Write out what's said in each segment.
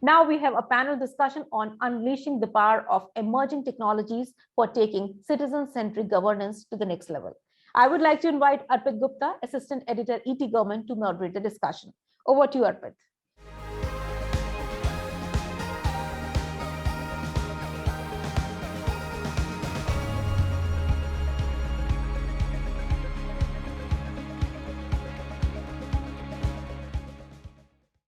Now we have a panel discussion on unleashing the power of emerging technologies for taking citizen-centric governance to the next level. I would like to invite Arpit Gupta, Assistant Editor, ETGovernment, to moderate the discussion. Over to you, Arpit.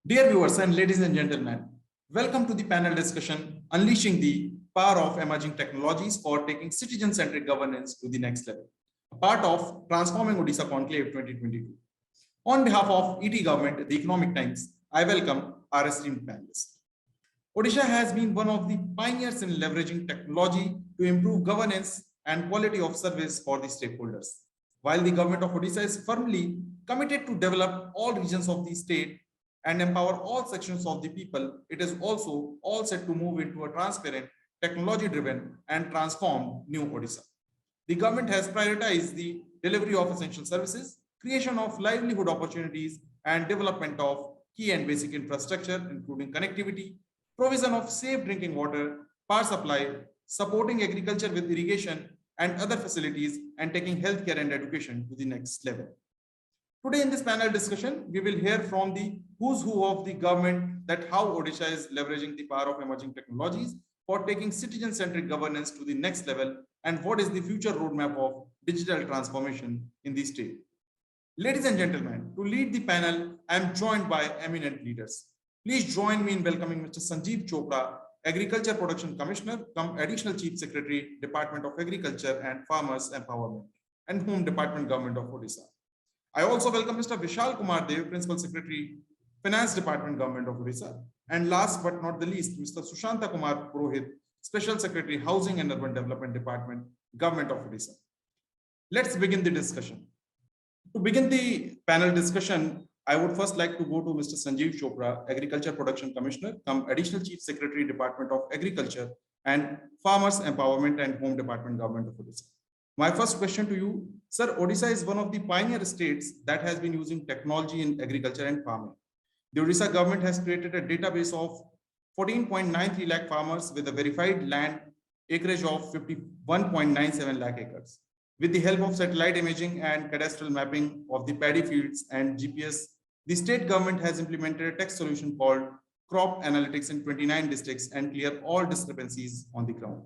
Dear viewers and ladies and gentlemen, welcome to the panel discussion, Unleashing the Power of Emerging Technologies for Taking Citizen-Centric Governance to the Next Level, a part of Transforming Odisha Conclave 2022. On behalf of ETGovernment, the Economic Times, I welcome our esteemed panelists. Odisha has been one of the pioneers in leveraging technology to improve governance and quality of service for the stakeholders. While the government of Odisha is firmly committed to develop all regions of the state and empower all sections of the people, it is also all set to move into a transparent, technology-driven, and transformed new Odisha. The government has prioritized the delivery of essential services, creation of livelihood opportunities, and development of key and basic infrastructure, including connectivity, provision of safe drinking water, power supply, supporting agriculture with irrigation and other facilities, and taking healthcare and education to the next level. Today in this panel discussion, we will hear from the who's who of the government that how Odisha is leveraging the power of emerging technologies for taking citizen-centric governance to the next level and what is the future roadmap of digital transformation in the state. Ladies and gentlemen, to lead the panel, I am joined by eminent leaders. Please join me in welcoming Mr. Sanjeev Chopra, Agriculture Production Commissioner-cum-Additional Chief Secretary, Department of Agriculture and Farmers Empowerment and Home Department, Government of Odisha. I also welcome Mr. Vishal Kumar, Principal Secretary, Finance Department, Government of Odisha. And last but not the least, Mr. Susanta Kumar Purohit, Special Secretary, Housing and Urban Development Department, Government of Odisha. Let's begin the discussion. To begin the panel discussion, I would first like to go to Mr. Sanjeev Chopra, Agriculture Production Commissioner-cum-Additional Chief Secretary, Department of Agriculture and Farmers Empowerment and Home Department, Government of Odisha. My first question to you, sir, Odisha is one of the pioneer states that has been using technology in agriculture and farming. The Odisha government has created a database of 14.93 lakh farmers with a verified land acreage of 51.97 lakh acres. With the help of satellite imaging and cadastral mapping of the paddy fields and GPS, the state government has implemented a tech solution called Crop Analytics in 29 districts and clear all discrepancies on the ground.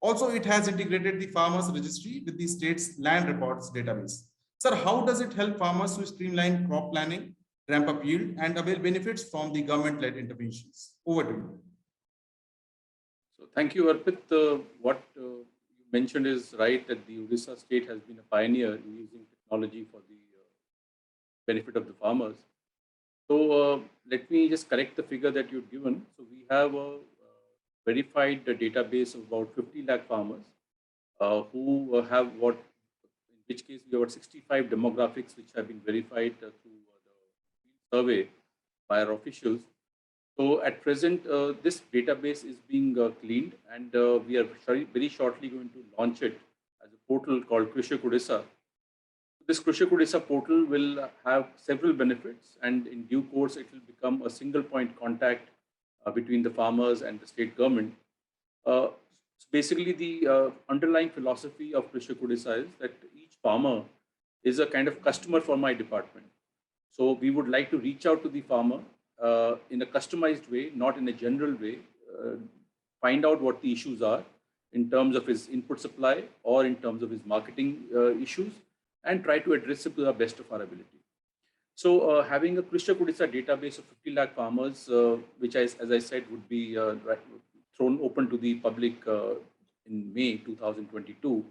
Also, it has integrated the farmers registry with the state's land records database. Sir, how does it help farmers to streamline crop planning, ramp up yield, and avail benefits from the government-led interventions? Over to you. So, thank you, Arpit. What you mentioned is right, that the Odisha state has been a pioneer in using technology for the benefit of the farmers. So, let me just correct the figure that you've given. So, we have a verified database of about 50 lakh farmers who have in which case we have 65 demographics which have been verified through the survey by our officials. So at present, this database is being cleaned, and we are very shortly going to launch it as a portal called Krishak Odisha. This Krishak Odisha portal will have several benefits, and in due course, it will become a single point contact between the farmers and the state government. So basically, the underlying philosophy of Krishak Odisha is that each farmer is a kind of customer for my department. So we would like to reach out to the farmer in a customized way, not in a general way, find out what the issues are in terms of his input supply or in terms of his marketing issues, and try to address it to the best of our ability. So having a Krishak Odisha database of 50 lakh farmers, which as I said, would be thrown open to the public in May 2022.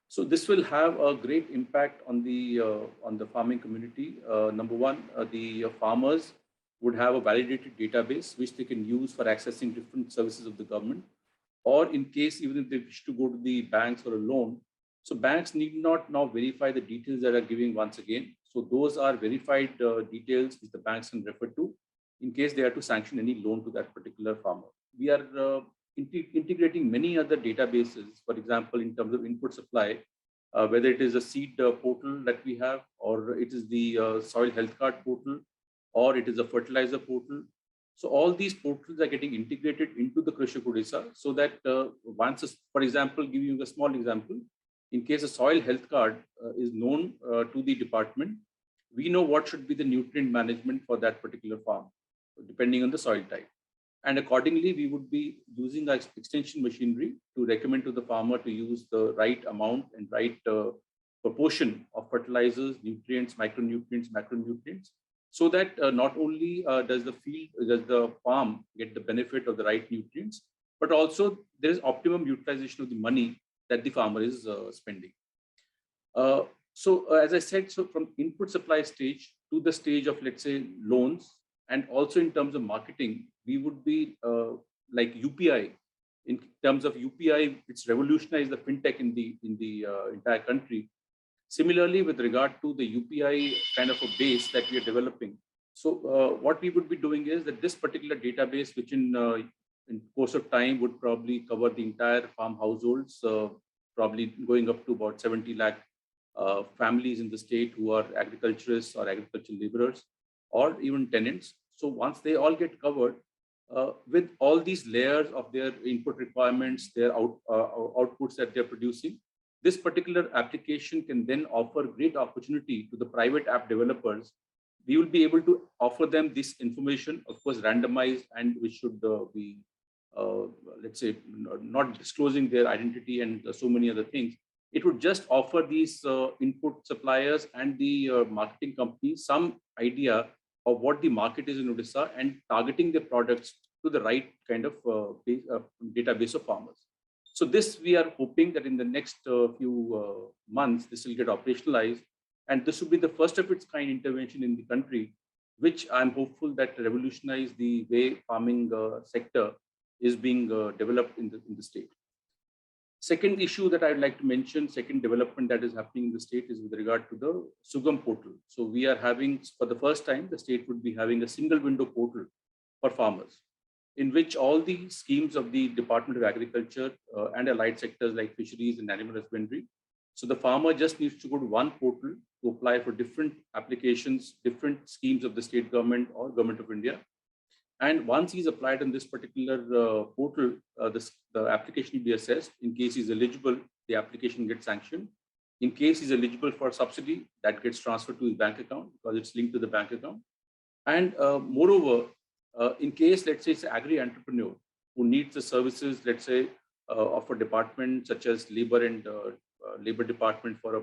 So this will have a great impact on the farming community. Number one, the farmers would have a validated database which they can use for accessing different services of the government, or in case even if they wish to go to the banks for a loan. So banks need not now verify the details that are giving once again. So those are verified details which the banks can refer to in case they are to sanction any loan to that particular farmer. We are integrating many other databases, for example, in terms of input supply, whether it is a seed portal that we have, or it is the soil health card portal, or it is a fertilizer portal. So all these portals are getting integrated into the Krishak Odisha so that once, for example, give you a small example, in case a soil health card is known to the department, we know what should be the nutrient management for that particular farm, depending on the soil type. And accordingly, we would be using our extension machinery to recommend to the farmer to use the right amount and right proportion of fertilizers, nutrients, micronutrients, macronutrients, so that not only does the farm get the benefit of the right nutrients, but also there is optimum utilization of the money that the farmer is spending. So as I said, so from input supply stage to the stage of, let's say, loans, and also in terms of marketing, we would be like UPI. In terms of UPI, it's revolutionized the fintech in the entire country. Similarly, with regard to the UPI kind of a base that we are developing. So what we would be doing is that this particular database, which in course of time would probably cover the entire farm households, probably going up to about 70 lakh families in the state who are agriculturists or agricultural laborers, or even tenants. So once they all get covered with all these layers of their input requirements, their outputs that they're producing, this particular application can then offer great opportunity to the private app developers. We will be able to offer them this information, of course, randomized, and which should be, let's say, not disclosing their identity and so many other things. It would just offer these input suppliers and the marketing companies some idea of what the market is in Odisha and targeting the products to the right kind of database of farmers. So this, we are hoping that in the next few months, this will get operationalized. And this will be the first of its kind intervention in the country, which I'm hopeful that revolutionize the way farming sector is being developed in the state. Second issue that I'd like to mention, second development that is happening in the state is with regard to the Sugam Portal. So we are having, for the first time, the state would be having a single window portal for farmers, in which all the schemes of the Department of Agriculture and allied sectors like fisheries and animal husbandry. So the farmer just needs to go to one portal to apply for different applications, different schemes of the state government or government of India. And once he's applied on this particular portal, the application will be assessed. In case he's eligible, the application gets sanctioned. In case he's eligible for subsidy, that gets transferred to his bank account because it's linked to the bank account. And moreover, in case, let's say, it's an agri-entrepreneur who needs the services, let's say, of a department such as labor and labor department for a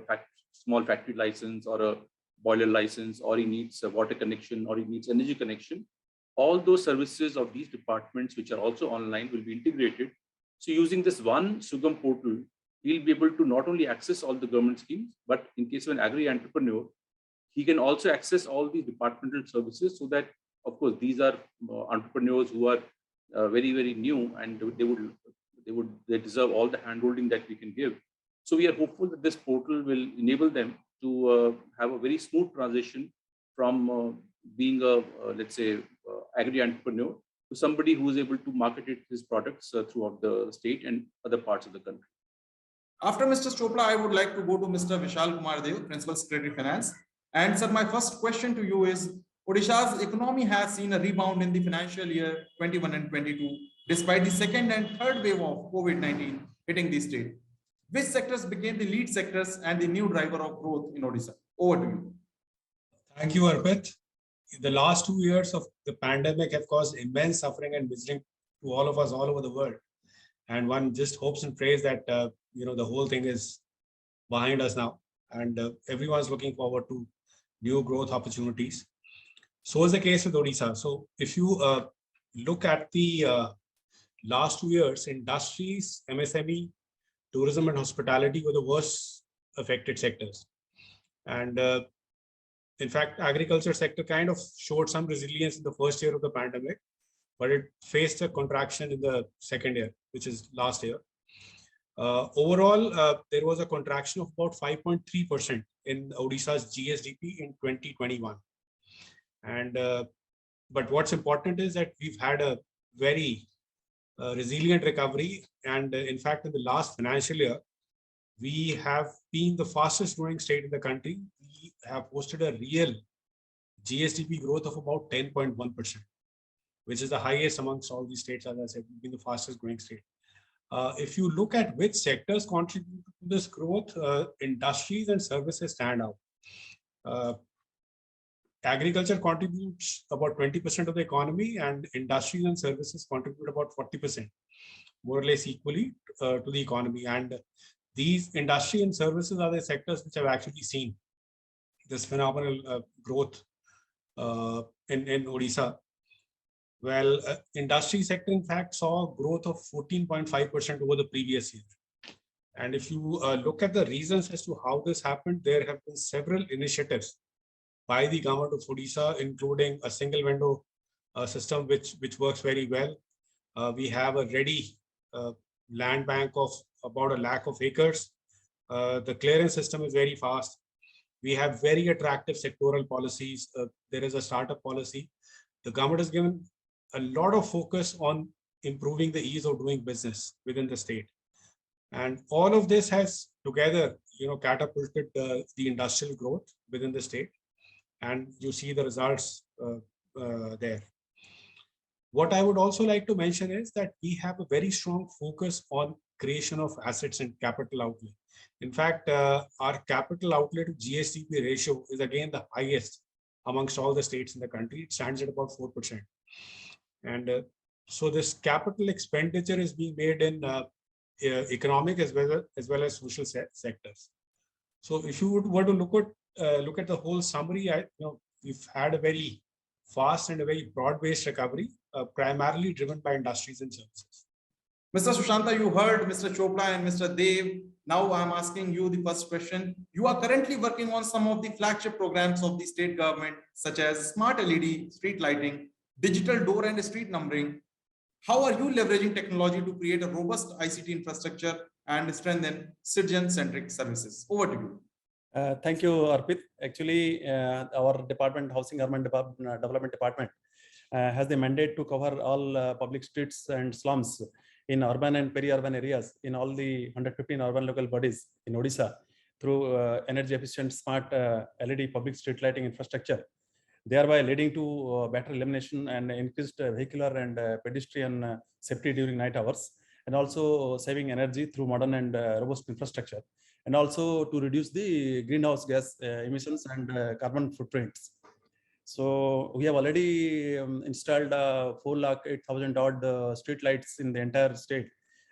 small factory license or a boiler license, or he needs a water connection, or he needs energy connection, all those services of these departments, which are also online, will be integrated. So using this one Sugam portal, he'll be able to not only access all the government schemes, but in case of an agri-entrepreneur, he can also access all these departmental services, so that, of course, these are entrepreneurs who are very, very new, and they deserve all the handholding that we can give. So we are hopeful that this portal will enable them to have a very smooth transition from being a, let's say, agri-entrepreneur to somebody who is able to market his products throughout the state and other parts of the country. After Mr. Chopra, I would like to go to Mr. Vishal Kumar Dev, Principal Secretary Finance. And sir, my first question to you is, Odisha's economy has seen a rebound in the financial year 21 and 22, despite the second and third wave of COVID-19 hitting the state. Which sectors became the lead sectors and the new driver of growth in Odisha? Over to you. Thank you, Arpit. The last 2 years of the pandemic have caused immense suffering and misery to all of us all over the world. And one just hopes and prays that, the whole thing is behind us now. And everyone's looking forward to new growth opportunities. So is the case with Odisha. So if you look at the last 2 years, industries, MSME, tourism and hospitality were the worst affected sectors. And in fact, agriculture sector kind of showed some resilience in the first year of the pandemic, but it faced a contraction in the second year, which is last year. Overall, there was a contraction of about 5.3% in Odisha's GSDP in 2021. And but what's important is that we've had a very resilient recovery. And in fact, in the last financial year, we have been the fastest growing state in the country. We have posted a real GSDP growth of about 10.1%. which is the highest amongst all these states, as I said, being the fastest growing state. If you look at which sectors contribute to this growth, industries and services stand out. Agriculture contributes about 20% of the economy, and industries and services contribute about 40%, more or less equally to the economy. And these industry and services are the sectors which have actually seen this phenomenal growth in Odisha. Well, industry sector, in fact, saw growth of 14.5% over the previous year. And if you look at the reasons as to how this happened, there have been several initiatives by the government of Odisha, including a single window system, which works very well. We have a ready land bank of about 1 lakh of acres. The clearance system is very fast. We have very attractive sectoral policies. There is a startup policy. The government has given a lot of focus on improving the ease of doing business within the state. And all of this has together, catapulted the industrial growth within the state. And you see the results there. What I would also like to mention is that we have a very strong focus on creation of assets and capital outlay. In fact, our capital outlay to GSDP ratio is again the highest amongst all the states in the country. It stands at about 4%. And so this capital expenditure is being made in economic as well as social sectors. So if you were to look at the whole summary, we've had a very fast and a very broad-based recovery, primarily driven by industries and services. Mr. Susanta, you heard Mr. Chopra and Mr. Dev. Now I'm asking you the first question. You are currently working on some of the flagship programs of the state government, such as smart LED, street lighting, digital door and street numbering. How are you leveraging technology to create a robust ICT infrastructure and strengthen citizen-centric services? Over to you. Thank you, Arpit. Actually, our department, Housing Urban Development Department, has the mandate to cover all public streets and slums in urban and peri-urban areas in all the 115 urban local bodies in Odisha through energy efficient smart LED public street lighting infrastructure, thereby leading to better illumination and increased vehicular and pedestrian safety during night hours, and also saving energy through modern and robust infrastructure, and also to reduce the greenhouse gas emissions and carbon footprints. So we have already installed 4,08,000 odd street lights in the entire state,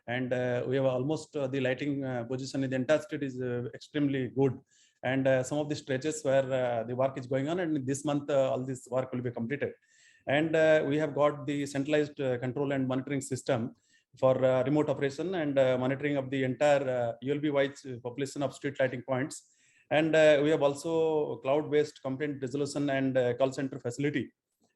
and we have almost the lighting position in the entire state is extremely good. And some of the stretches where the work is going on, and this month all this work will be completed. And we have got the centralized control and monitoring system for remote operation and monitoring of the entire ULB-wise population of street lighting points. And we have also cloud-based complaint resolution and call center facility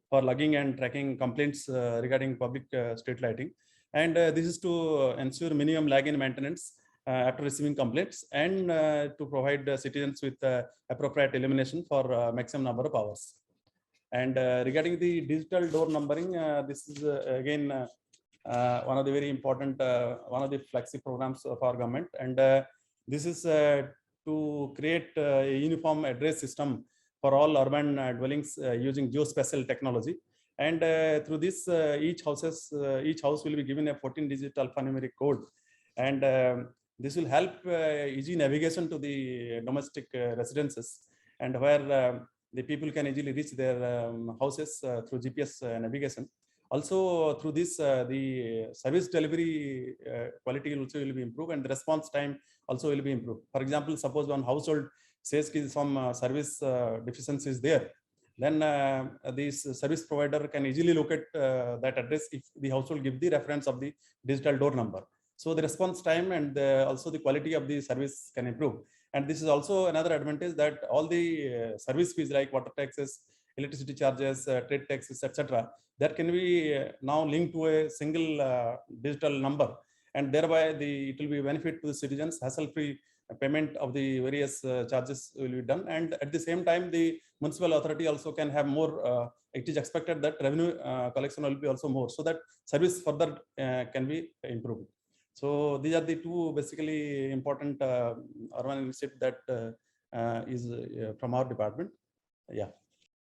for logging and tracking complaints regarding public street lighting. And this is to ensure minimum lag in maintenance after receiving complaints, and to provide citizens with appropriate illumination for maximum number of hours. And regarding the digital door numbering, this is again one of the very important, one of the flagship programs of our government. And this is to create a uniform address system for all urban dwellings using geospatial technology. And through this, each house will be given a 14-digit alphanumeric code. And this will help easy navigation to the domestic residences, and where the people can easily reach their houses through GPS navigation. Also, through this, the service delivery quality also will be improved, and the response time also will be improved. For example, suppose one household says some service deficiency is there, then this service provider can easily locate that address if the household give the reference of the digital door number. So the response time and also the quality of the service can improve. And this is also another advantage, that all the service fees like water taxes, electricity charges, trade taxes, etc., that can be now linked to a single digital number, and thereby it will be a benefit to the citizens. Hassle-free payment of the various charges will be done, and at the same time, the municipal authority also can have more. It is expected that revenue collection will be also more, so that service further can be improved. So these are the two basically important urban initiatives that is from our department. Yeah.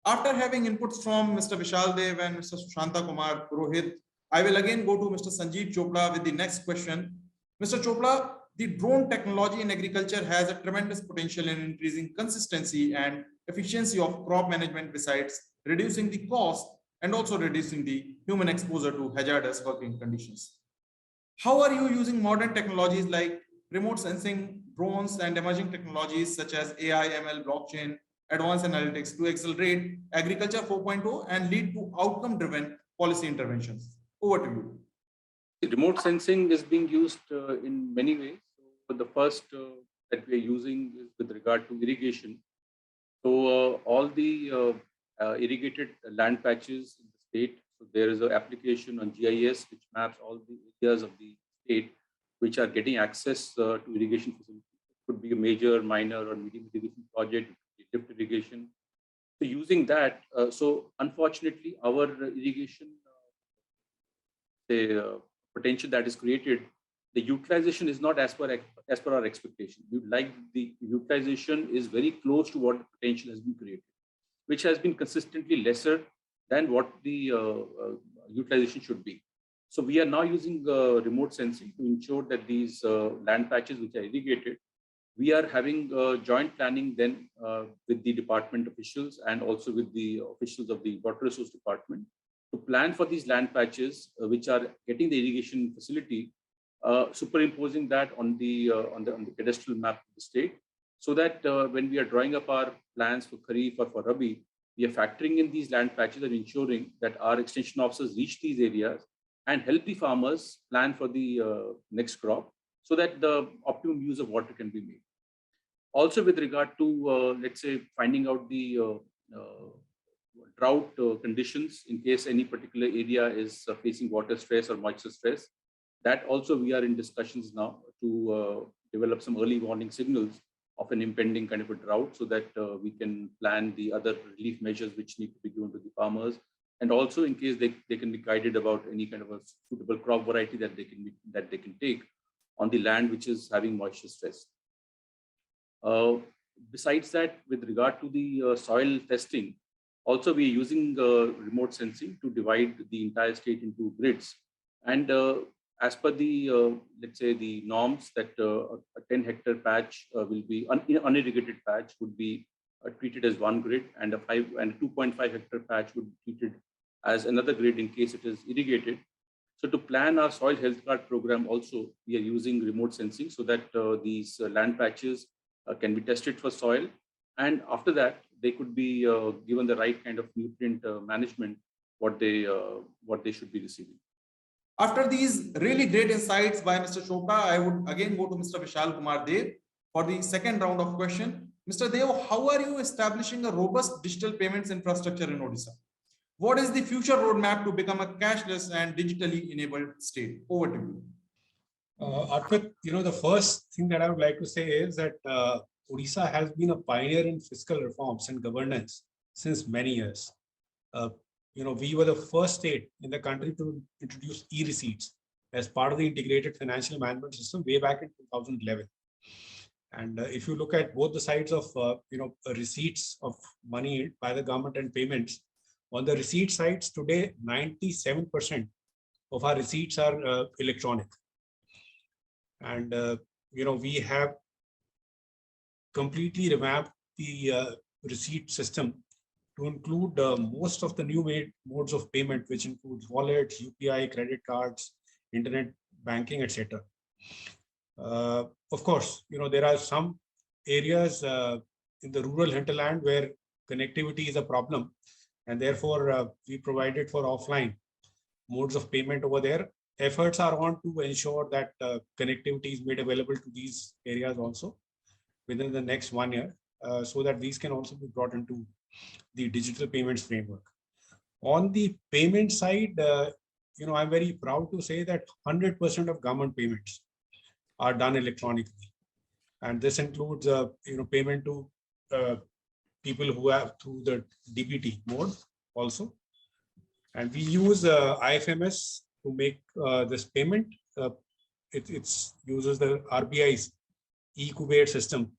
After having inputs from Mr. Vishal Dev and Mr. Susanta Kumar Purohit, I will again go to Mr. Sanjeev Chopra with the next question. Mr. Chopra, the drone technology in agriculture has a tremendous potential in increasing consistency and efficiency of crop management besides reducing the cost and also reducing the human exposure to hazardous working conditions. How are you using modern technologies like remote sensing, drones, and emerging technologies such as AI, ML, blockchain, advanced analytics to accelerate agriculture 4.0 and lead to outcome-driven policy interventions? Over to you. Remote sensing is being used in many ways. So the first that we are using is with regard to irrigation. So all the irrigated land patches in the state, so there is an application on GIS which maps all the areas of the state which are getting access to irrigation facilities. It could be a major, minor, or medium irrigation project, lift irrigation. So using that, so unfortunately, our irrigation potential that is created, the utilization is not as per our expectation. We'd like the utilization is very close to what the potential has been created, which has been consistently lesser than what the utilization should be. So we are now using remote sensing to ensure that these land patches which are irrigated, we are having joint planning then with the department officials and also with the officials of the water resource department to plan for these land patches which are getting the irrigation facility, superimposing that on the cadastral map of the state, so that when we are drawing up our plans for Kharif or for Rabi, we are factoring in these land patches and ensuring that our extension officers reach these areas and help the farmers plan for the next crop, so that the optimum use of water can be made. Also, with regard to, let's say, finding out the drought conditions in case any particular area is facing water stress or moisture stress, that also we are in discussions now to develop some early warning signals of an impending kind of a drought, so that we can plan the other relief measures which need to be given to the farmers, and also in case they can be guided about any kind of a suitable crop variety that they can take on the land which is having moisture stress. Besides that, with regard to the soil testing, also we are using remote sensing to divide the entire state into grids. And as per the, let's say, the norms, that a 10-hectare patch will be, unirrigated patch would be treated as one grid, and a 2.5-hectare patch would be treated as another grid in case it is irrigated. So to plan our soil health card program also, we are using remote sensing so that these land patches can be tested for soil. And after that, they could be given the right kind of nutrient management, what they should be receiving. After these really great insights by Mr. Chopra, I would again go to Mr. Vishal Kumar Dev for the second round of question. Mr. Dev, how are you establishing a robust digital payments infrastructure in Odisha? What is the future roadmap to become a cashless and digitally enabled state? Over to you. Arpit, the first thing that I would like to say is that Odisha has been a pioneer in fiscal reforms and governance since many years. We were the first state in the country to introduce e-receipts as part of the integrated financial management system way back in 2011. And if you look at both the sides of receipts of money by the government and payments, on the receipt sides today, 97% of our receipts are electronic. And we have completely revamped the receipt system to include most of the new modes of payment, which includes wallets, UPI, credit cards, internet banking, etc. Of course, there are some areas in the rural hinterland where connectivity is a problem, and therefore we provided for offline modes of payment over there. Efforts are on to ensure that connectivity is made available to these areas also within the next 1 year, so that these can also be brought into the digital payments framework. On the payment side, I'm very proud to say that 100% of government payments are done electronically, and this includes payment to people who have through the DPT mode also, and we use IFMS to make this payment. It uses the RBI's e-Kuber system.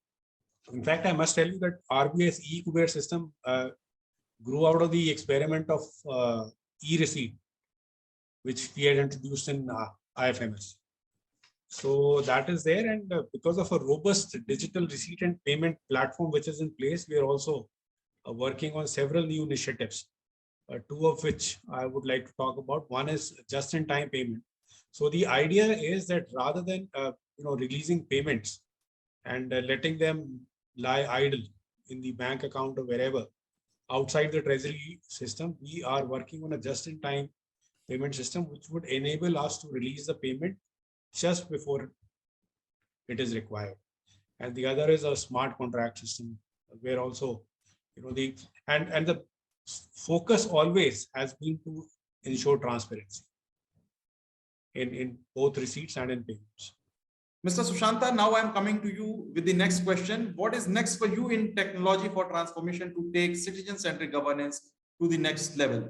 In fact, I must tell you that RBI's e-Kuber system grew out of the experiment of e-receipt, which we had introduced in IFMS. So that is there, and because of a robust digital receipt and payment platform which is in place, we are also working on several new initiatives, two of which I would like to talk about. One is just-in-time payment. So the idea is that rather than releasing payments and letting them lie idle in the bank account or wherever outside the treasury system, we are working on a just-in-time payment system which would enable us to release the payment just before it is required. And the other is a smart contract system where also, the focus always has been to ensure transparency in both receipts and in payments. Mr. Susanta, now I'm coming to you with the next question. What is next for you in technology for transformation to take citizen-centric governance to the next level?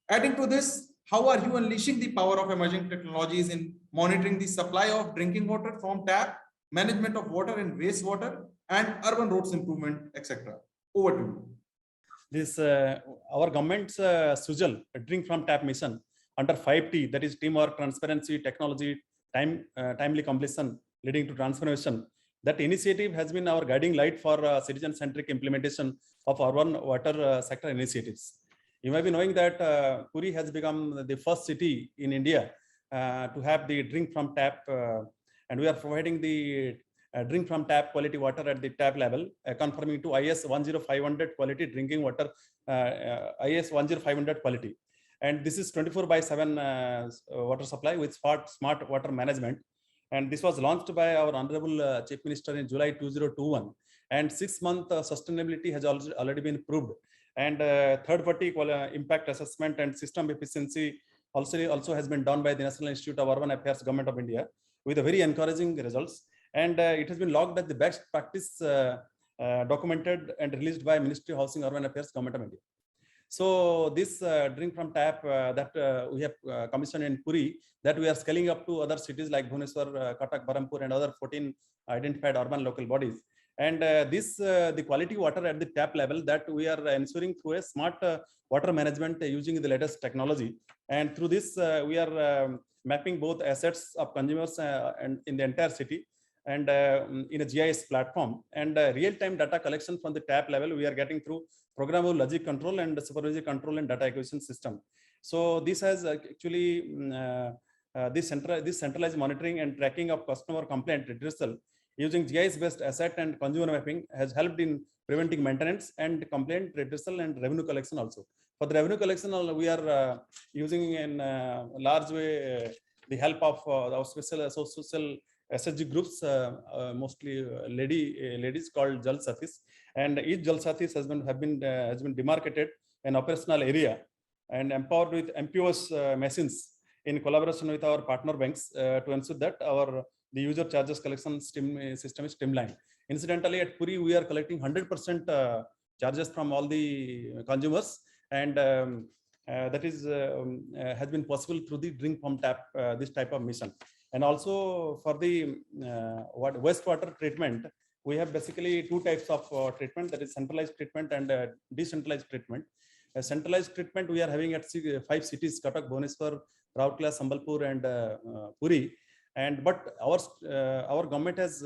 Adding to this, how are you unleashing the power of emerging technologies in monitoring the supply of drinking water from tap, management of water and wastewater, and urban roads improvement, etc.? Over to you. This our government's SUJAL, drink from tap mission, under 5T, that is teamwork, transparency, technology, timely completion, leading to transformation. That initiative has been our guiding light for citizen-centric implementation of urban water sector initiatives. You may be knowing that Puri has become the first city in India to have the drink from tap, and we are providing the drink from tap quality water at the tap level, conforming to IS 10500 quality drinking water, IS 10500 quality. And this is 24/7 water supply with smart water management. And this was launched by our Honorable Chief Minister in July 2021. And 6-month sustainability has already been proved. And third-party impact assessment and system efficiency also has been done by the National Institute of Urban Affairs, Government of India, with a very encouraging results. And it has been logged as the best practice documented and released by Ministry of Housing, Urban Affairs, Government of India. So this drink from tap that we have commissioned in Puri, that we are scaling up to other cities like Bhubaneswar, Cuttack, Berhampur, and other 14 identified urban local bodies. And the quality water at the tap level, that we are ensuring through a smart water management using the latest technology. And through this, we are mapping both assets of consumers and in the entire city, and in a GIS platform, and real-time data collection from the tap level we are getting through programmable logic control and supervisory control and data acquisition system. So this has actually this centralized monitoring and tracking of customer complaint redressal using GIS-based asset and consumer mapping has helped in preventing maintenance and complaint redressal and revenue collection also. For the revenue collection, we are using in large way the help of our social SSG groups, mostly ladies called Jal Sathis, and each Jal Sathis has been demarcated an operational area and empowered with MPOS machines in collaboration with our partner banks to ensure that the user charges collection system is streamlined. Incidentally, at Puri, we are collecting 100% charges from all the consumers, and that is has been possible through the drink from tap, this type of mission. And also for the wastewater treatment, we have basically two types of treatment, that is centralized treatment and decentralized treatment. Centralized treatment we are having at 5 cities: Cuttack, Bhubaneswar, Rourkela, Sambalpur, and Puri. But our government has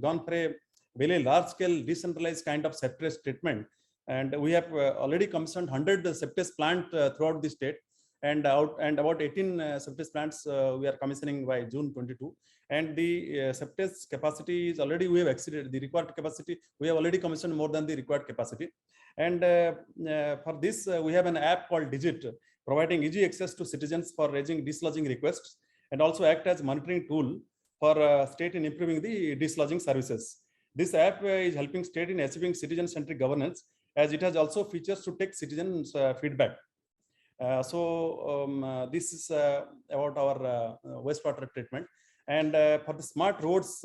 gone for a very large scale decentralized kind of septic treatment, and we have already commissioned 100 septic plants throughout the state, and about 18 septic plants we are commissioning by June 22. And the septic capacity is already, we have exceeded the required capacity. We have already commissioned more than the required capacity. And for this, we have an app called Digit, providing easy access to citizens for raising dislodging requests, and also act as monitoring tool for state in improving the dislodging services. This app is helping state in achieving citizen-centric governance, as it has also features to take citizens' feedback. This is about our wastewater treatment. And for the smart roads,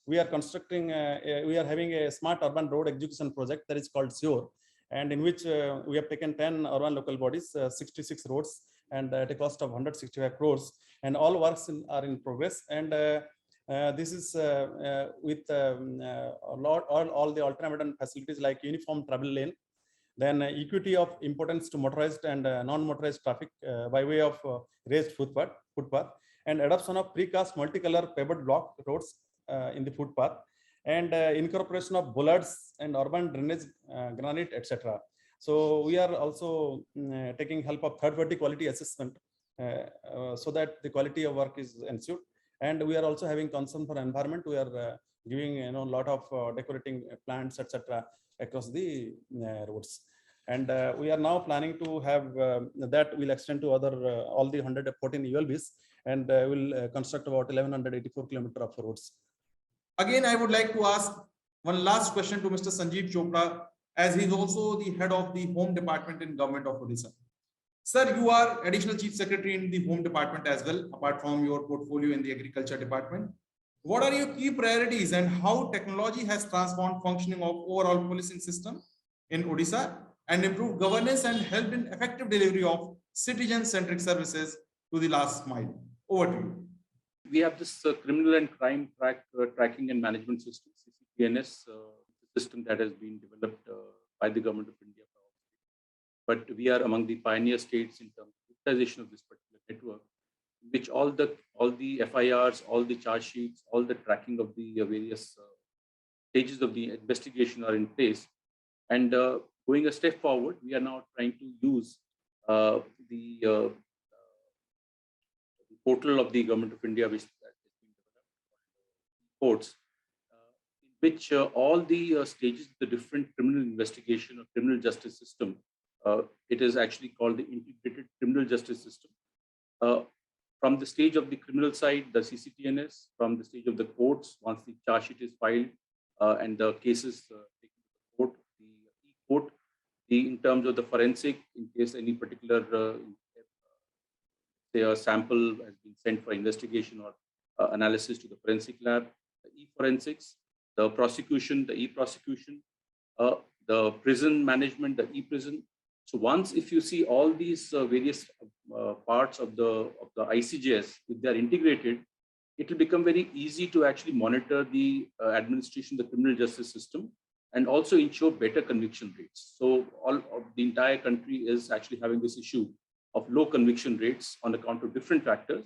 we are constructing, we are having a smart urban road execution project that is called SURE, and in which we have taken 10 urban local bodies, 66 roads, and at a cost of 165 crores, and all works are in progress. And this is with all the alternate facilities like uniform travel lane, Then equity of importance to motorized and non-motorized traffic by way of raised footpath, and adoption of precast multicolor paved block roads in the footpath, and incorporation of bollards and urban drainage, granite, etc. So we are also taking help of third-party quality assessment so that the quality of work is ensured. And we are also having concern for environment. We are giving a lot of decorating plants, etc. across the roads. And we are now planning to have that will extend to other all the 114 ULBs, and will construct about 1184 kilometers of roads. Again, I would like to ask one last question to Mr. Sanjeev Chopra, as he is also the head of the Home Department in Government of Odisha. Sir, you are Additional Chief Secretary in the Home Department as well, apart from your portfolio in the Agriculture Department. What are your key priorities and how technology has transformed functioning of overall policing system in Odisha and improved governance and helped in effective delivery of citizen-centric services to the last mile? Over to you. We have this criminal and crime tracking and management system, CCTNS, system that has been developed by the Government of India. But we are among the pioneer states in terms of utilization of this particular network, in which all the FIRs, all the charge sheets, all the tracking of the various stages of the investigation are in place. And going a step forward, we are now trying to use the portal of the Government of India, which has been developed, courts, in which all the stages of the different criminal investigation or criminal justice system, it is actually called the Integrated Criminal Justice System. From the stage of the criminal side, the CCTNS, from the stage of the courts, once the charge sheet is filed and the cases taken to the court, the e-court, in terms of the forensic, in case any particular say a sample has been sent for investigation or analysis to the forensic lab, the e-forensics, the prosecution, the e-prosecution, the prison management, the e-prison. So once if you see all these various parts of the ICJS, if they are integrated, it will become very easy to actually monitor the administration, the criminal justice system, and also ensure better conviction rates. So all of the entire country is actually having this issue of low conviction rates on account of different factors.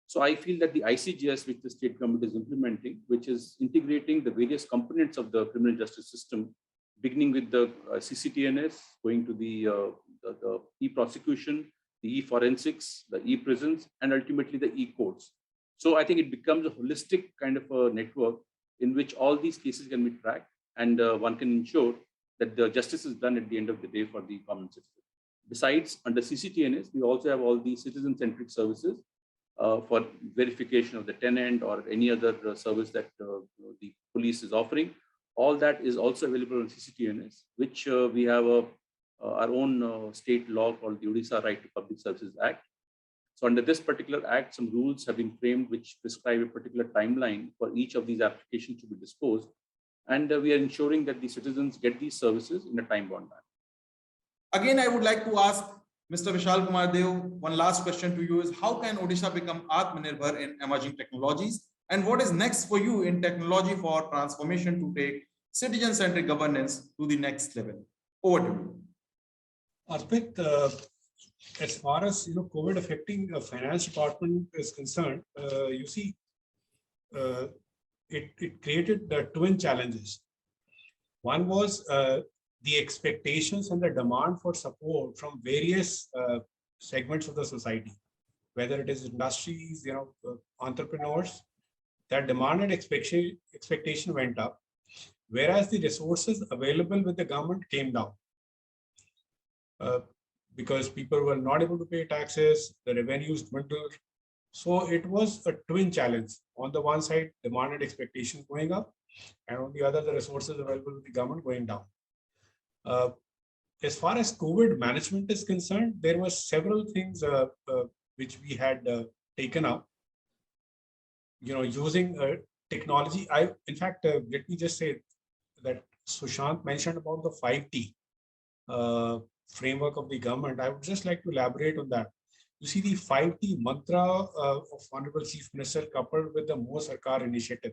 So I feel that the ICJS, which the state government is implementing, which is integrating the various components of the criminal justice system, beginning with the CCTNS, going to the e-prosecution, the e-forensics, the e-prisons, and ultimately the e-courts. So I think it becomes a holistic kind of a network in which all these cases can be tracked, and one can ensure that the justice is done at the end of the day for the common citizen. Besides, under CCTNS, we also have all the citizen-centric services for verification of the tenant or any other service that the police is offering. All that is also available on CCTNS, which we have our own state law called the Odisha Right to Public Services Act. So under this particular act, some rules have been framed which prescribe a particular timeline for each of these applications to be disposed. And we are ensuring that the citizens get these services in a time-bound manner. Again, I would like to ask Mr. Vishal Kumar Dev, one last question to you is, how can Odisha become Atmanirbhar in emerging technologies? And what is next for you in technology for transformation to take citizen-centric governance to the next level? Over to you. Arpit, as far as COVID affecting the finance department is concerned, you see, it created the twin challenges. One was the expectations and the demand for support from various segments of the society, whether it is industries, entrepreneurs. That demand and expectation went up, whereas the resources available with the government came down. Because people were not able to pay taxes, the revenues dwindled. So it was a twin challenge. On the one side, demand and expectation going up, and on the other, the resources available with the government going down. As far as COVID management is concerned, there were several things which we had taken up. Using technology. In fact, let me just say that Susanta mentioned about the 5T framework of the government. I would just like to elaborate on that. You see, the 5T mantra of Honorable Chief Minister coupled with the Mo Sarkar initiative.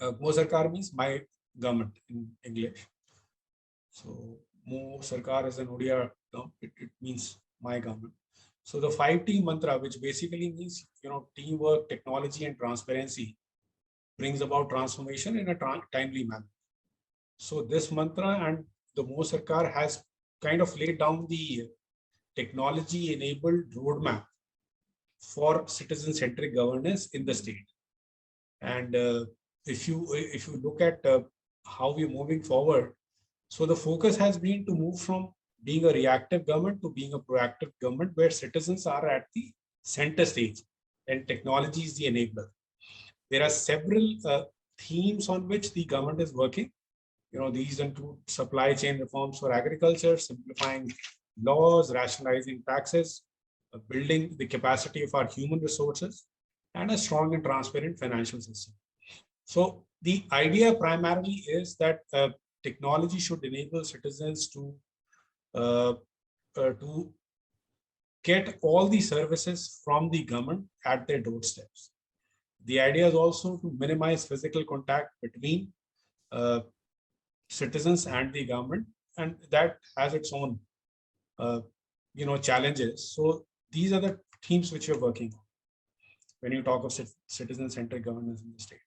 Mo Sarkar means my government in English. So Mo Sarkar is an Odia term. It means my government. So the 5T mantra, which basically means, teamwork, technology, and transparency, brings about transformation in a timely manner. So this mantra and the Mo Sarkar has kind of laid down the technology-enabled roadmap for citizen-centric governance in the state. And if you look at how we're moving forward, so the focus has been to move from being a reactive government to being a proactive government, where citizens are at the center stage and technology is the enabler. There are several themes on which the government is working. These include supply chain reforms for agriculture, simplifying laws, rationalizing taxes, building the capacity of our human resources, and a strong and transparent financial system. So the idea primarily is that technology should enable citizens to get all the services from the government at their doorsteps. The idea is also to minimize physical contact between citizens and the government, and that has its own challenges. So these are the themes which you're working on when you talk of citizen-centric governance in the state.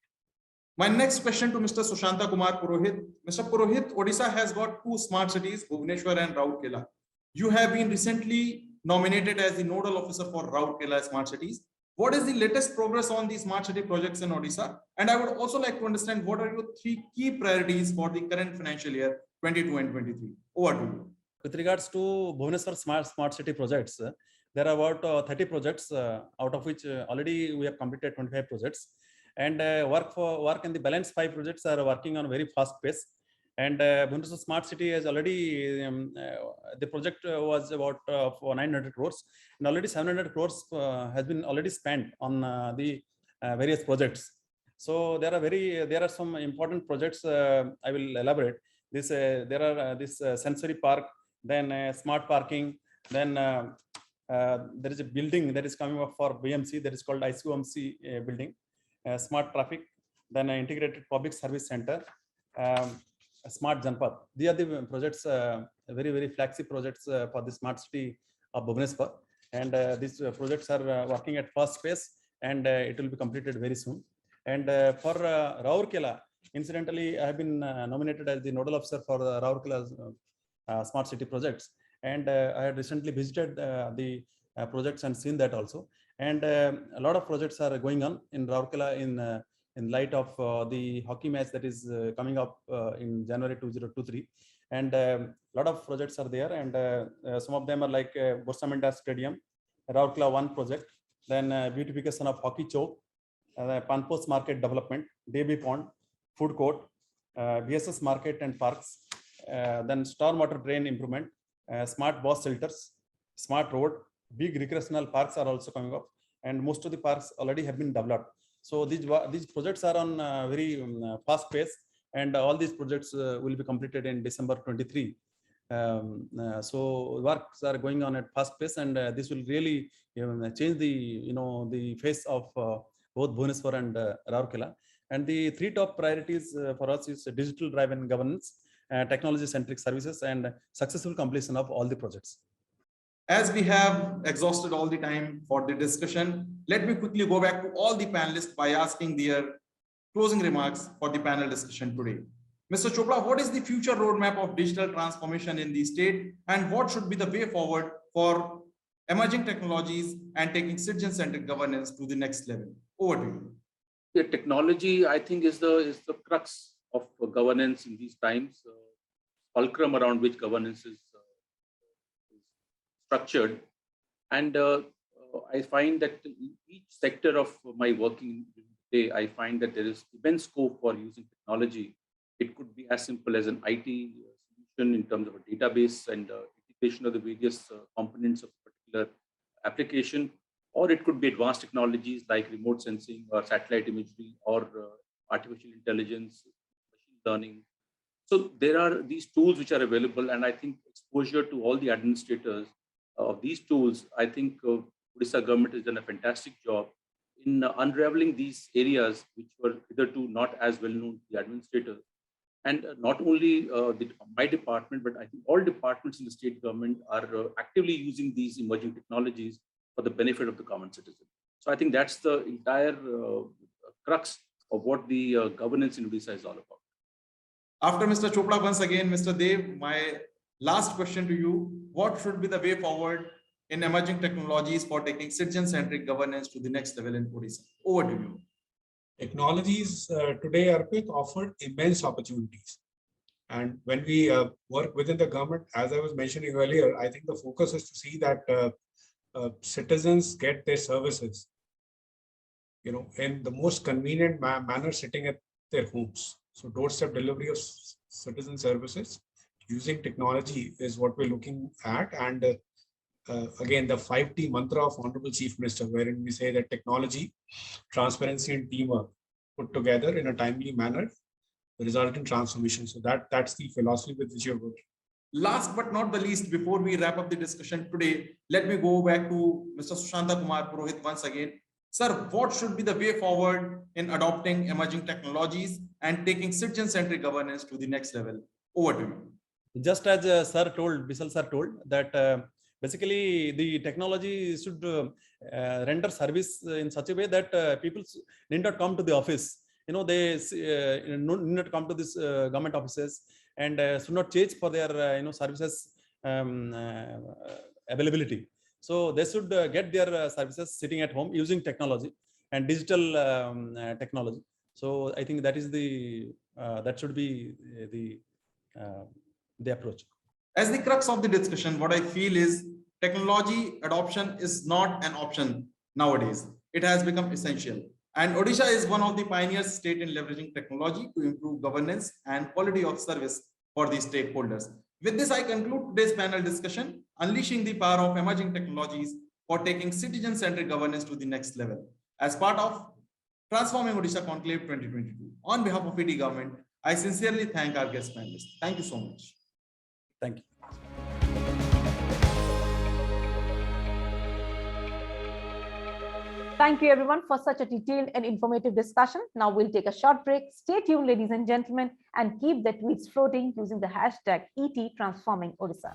My next question to Mr. Susanta Kumar Purohit. Mr. Purohit, Odisha has got 2 smart cities, Bhubaneswar and Rourkela. You have been recently nominated as the nodal officer for Rourkela Smart Cities. What is the latest progress on the smart city projects in Odisha? And I would also like to understand what are your 3 key priorities for the current financial year 22 and 23. Over to you. With regards to Bhubaneswar smart city projects, there are about 30 projects, out of which already we have completed 25 projects. And work in the balance 5 projects are working on a very fast pace. And Bhubaneswar Smart City has already, the project was about for 900 crores, and already 700 crores has been already spent on the various projects. So there are some important projects. I will elaborate. There are this sensory park, then smart parking, then there is a building that is coming up for BMC that is called ICOMC building. Smart traffic, then integrated public service center, smart Janpad. These are the projects, very flagship projects for the smart city of Bhubaneswar. And these projects are working at fast pace, and it will be completed very soon. And for Rourkela, incidentally, I have been nominated as the nodal officer for the Rourkela smart city projects. And I had recently visited the projects and seen that also. And a lot of projects are going on in Rourkela in light of the hockey match that is coming up in January 2023. And a lot of projects are there. And some of them are like Bursa Stadium, Rourkela 1 project, then beautification of Hockey Chowk, Panpost Market Development, Davy Pond, Food Court, VSS Market and Parks, then stormwater drain improvement, smart bus shelters, smart road, big recreational parks are also coming up, and most of the parks already have been developed. So these projects are on very fast pace, and all these projects will be completed in December 23. So works are going on at fast pace, and this will really change the face of both Bhubaneswar and Rourkela. And the 3 top priorities for us is digital driven governance, technology-centric services, and successful completion of all the projects. As we have exhausted all the time for the discussion, let me quickly go back to all the panelists by asking their closing remarks for the panel discussion today. Mr. Chopra, what is the future roadmap of digital transformation in the state, and what should be the way forward for emerging technologies and taking citizen-centric governance to the next level? Over to you. The technology, I think, is the crux of governance in these times, fulcrum around which governance is structured. And I find that in each sector of my working day, I find that there is immense scope for using technology. It could be as simple as an IT solution in terms of a database and integration of the various components of a particular application, or it could be advanced technologies like remote sensing or satellite imagery or artificial intelligence, machine learning. So there are these tools which are available, and I think exposure to all the administrators of these tools, I think Odisha government has done a fantastic job in unraveling these areas which were hitherto not as well known to the administrators. And not only my department, but I think all departments in the state government are actively using these emerging technologies for the benefit of the common citizen. So I think that's the entire crux of what the governance in Odisha is all about. After Mr. Chopra, once again, Mr. Dev, my last question to you. What should be the way forward in emerging technologies for taking citizen-centric governance to the next level in Odisha? Over to you. Technologies today, Arpit, offer immense opportunities. And when we work within the government, as I was mentioning earlier, I think the focus is to see that citizens get their services, in the most convenient manner sitting at their homes. So doorstep delivery of citizen services using technology is what we're looking at. And again, the 5T mantra of Honorable Chief Minister, wherein we say that technology, transparency, and teamwork put together in a timely manner result in transformation. So that's the philosophy with which you're working. Last but not the least, before we wrap up the discussion today, let me go back to Mr. Susanta Kumar Purohit once again. Sir, what should be the way forward in adopting emerging technologies and taking citizen-centric governance to the next level? Over to you. Just as Vishal sir told, that basically the technology should render service in such a way that people need not come to the office. They need not come to this government offices and should not change for their services availability. So they should get their services sitting at home using technology and digital technology. So I think that is that should be the approach. As the crux of the discussion, what I feel is technology adoption is not an option nowadays. It has become essential. And Odisha is one of the pioneers state in leveraging technology to improve governance and quality of service for the stakeholders. With this, I conclude today's panel discussion, unleashing the power of emerging technologies for taking citizen-centric governance to the next level. As part of Transforming Odisha Conclave 2022, on behalf of ETGovernment, I sincerely thank our guest panelists. Thank you so much. Thank you. Thank you everyone for such a detailed and informative discussion. Now we'll take a short break. Stay tuned, ladies and gentlemen, and keep the tweets floating using the hashtag ET Transforming Odisha.